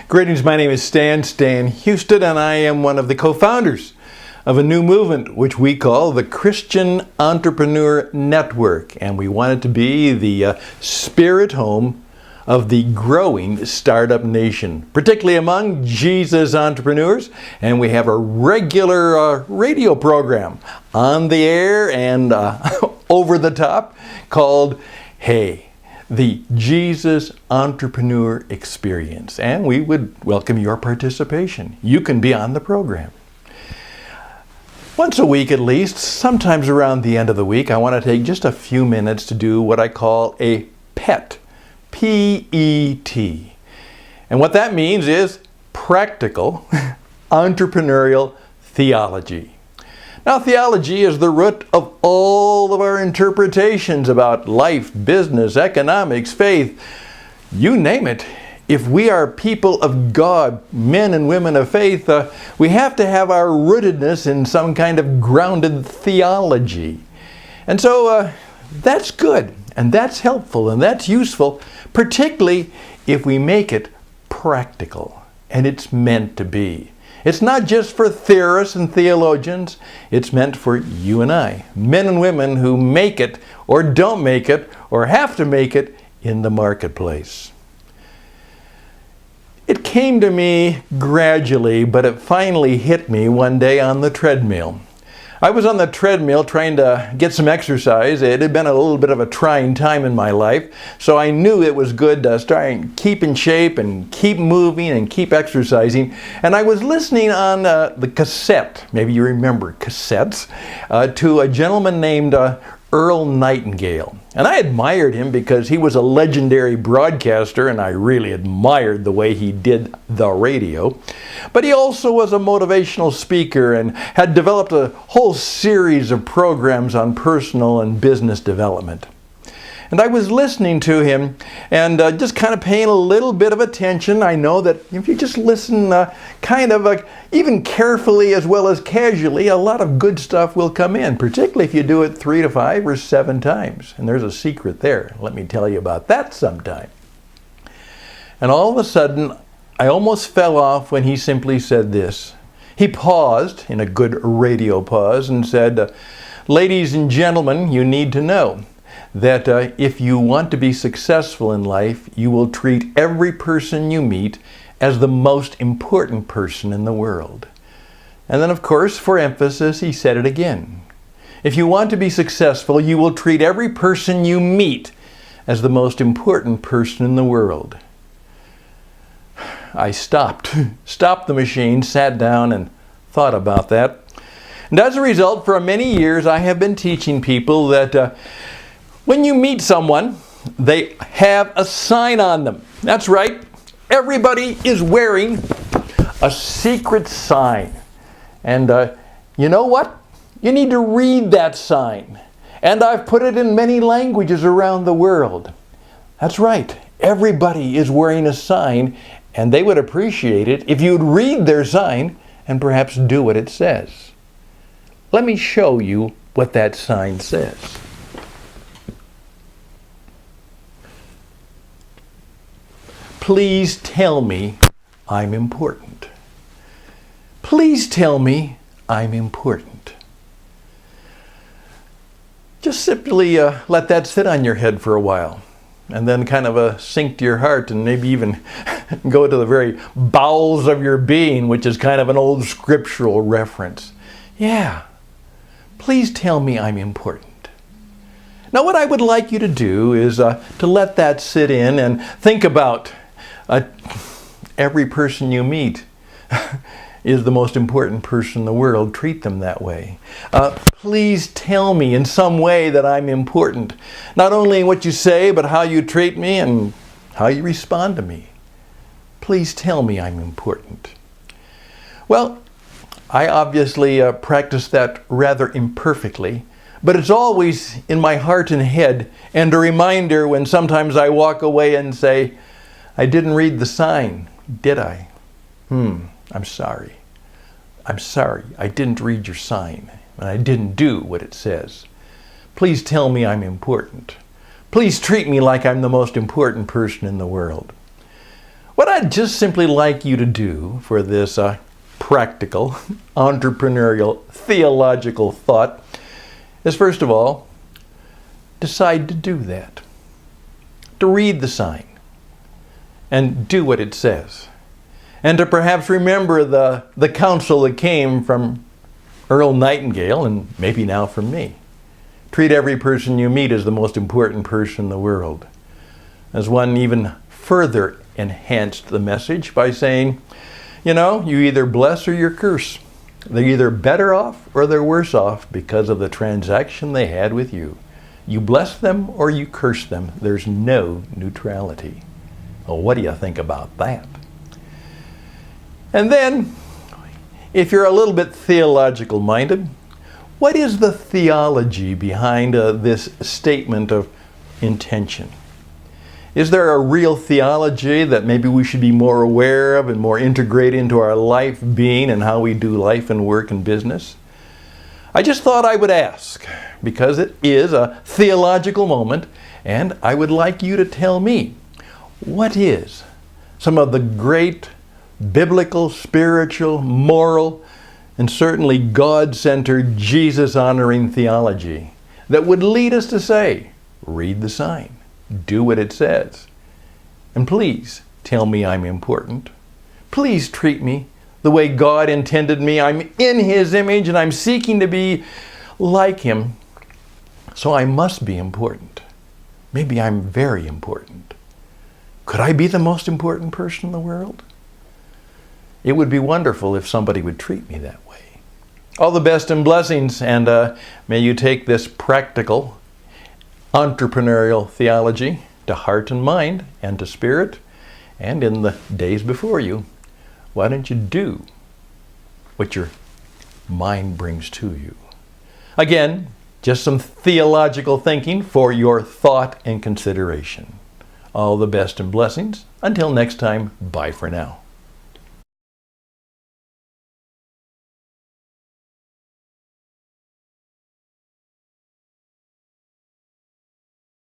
Greetings, my name is Stan Hustad, and I am one of the co-founders of a new movement which we call the Christian Entrepreneur Network. And we want it to be the spirit home of the growing startup nation, particularly among Jesus entrepreneurs. And we have a regular radio program on the air and over the top called Hey, the Jesus Entrepreneur Experience. And we would welcome your participation. You can be on the program. Once a week at least, sometimes around the end of the week, I want to take just a few minutes to do what I call a PET. P-E-T. And what that means is practical entrepreneurial theology. Now, theology is the root of all of our interpretations about life, business, economics, faith, you name it. If we are people of God, men and women of faith, we have to have our rootedness in some kind of grounded theology. And so that's good, and that's helpful, and that's useful, particularly if we make it practical, and it's meant to be. It's not just for theorists and theologians, it's meant for you and I, men and women who make it, or don't make it, or have to make it in the marketplace. It came to me gradually, but it finally hit me one day on the treadmill. I was on the treadmill trying to get some exercise. It had been a little bit of a trying time in my life, so I knew it was good to start and keep in shape and keep moving and keep exercising. And I was listening on the cassette, maybe you remember cassettes, to a gentleman named Earl Nightingale. And I admired him because he was a legendary broadcaster, and I really admired the way he did the radio. But he also was a motivational speaker and had developed a whole series of programs on personal and business development. And I was listening to him and just kind of paying a little bit of attention. I know that if you just listen even carefully as well as casually, a lot of good stuff will come in, particularly if you do it 3 to 5 or 7 times. And there's a secret there. Let me tell you about that sometime. And all of a sudden, I almost fell off when he simply said this. He paused in a good radio pause and said, "Ladies and gentlemen, you need to know that if you want to be successful in life, you will treat every person you meet as the most important person in the world." And then, of course, for emphasis, he said it again. If you want to be successful, you will treat every person you meet as the most important person in the world. I stopped the machine, sat down, and thought about that. And as a result, for many years, I have been teaching people that when you meet someone, they have a sign on them. That's right. Everybody is wearing a secret sign. And you know what? You need to read that sign. And I've put it in many languages around the world. That's right. Everybody is wearing a sign, and they would appreciate it if you'd read their sign and perhaps do what it says. Let me show you what that sign says. Please tell me I'm important. Please tell me I'm important. Just simply let that sit on your head for a while, and then kind of sink to your heart and maybe even go to the very bowels of your being, which is kind of an old scriptural reference. Yeah, please tell me I'm important. Now, what I would like you to do is to let that sit in and think about every person you meet is the most important person in the world. Treat them that way. Please tell me in some way that I'm important. Not only in what you say, but how you treat me and how you respond to me. Please tell me I'm important. Well, I obviously practice that rather imperfectly, but it's always in my heart and head, and a reminder when sometimes I walk away and say, I didn't read the sign, did I? I'm sorry. I'm sorry. I didn't read your sign, and I didn't do what it says. Please tell me I'm important. Please treat me like I'm the most important person in the world. What I'd just simply like you to do for this practical, entrepreneurial, theological thought is, first of all, decide to do that. To read the sign and do what it says. And to perhaps remember the counsel that came from Earl Nightingale, and maybe now from me. Treat every person you meet as the most important person in the world. As one even further enhanced the message by saying, you know, you either bless or you curse. They're either better off or they're worse off because of the transaction they had with you. You bless them or you curse them. There's no neutrality. Well, what do you think about that? And then, if you're a little bit theological minded, what is the theology behind this statement of intention? Is there a real theology that maybe we should be more aware of and more integrate into our life being and how we do life and work and business? I just thought I would ask, because it is a theological moment, and I would like you to tell me, what is some of the great biblical, spiritual, moral, and certainly God-centered, Jesus-honoring theology that would lead us to say, read the sign. Do what it says. And please tell me I'm important. Please treat me the way God intended me. I'm in His image and I'm seeking to be like Him. So I must be important. Maybe I'm very important. Could I be the most important person in the world? It would be wonderful if somebody would treat me that way. All the best and blessings, and may you take this practical entrepreneurial theology to heart and mind and to spirit, and in the days before you, why don't you do what your mind brings to you? Again, just some theological thinking for your thought and consideration. All the best and blessings. Until next time, bye for now.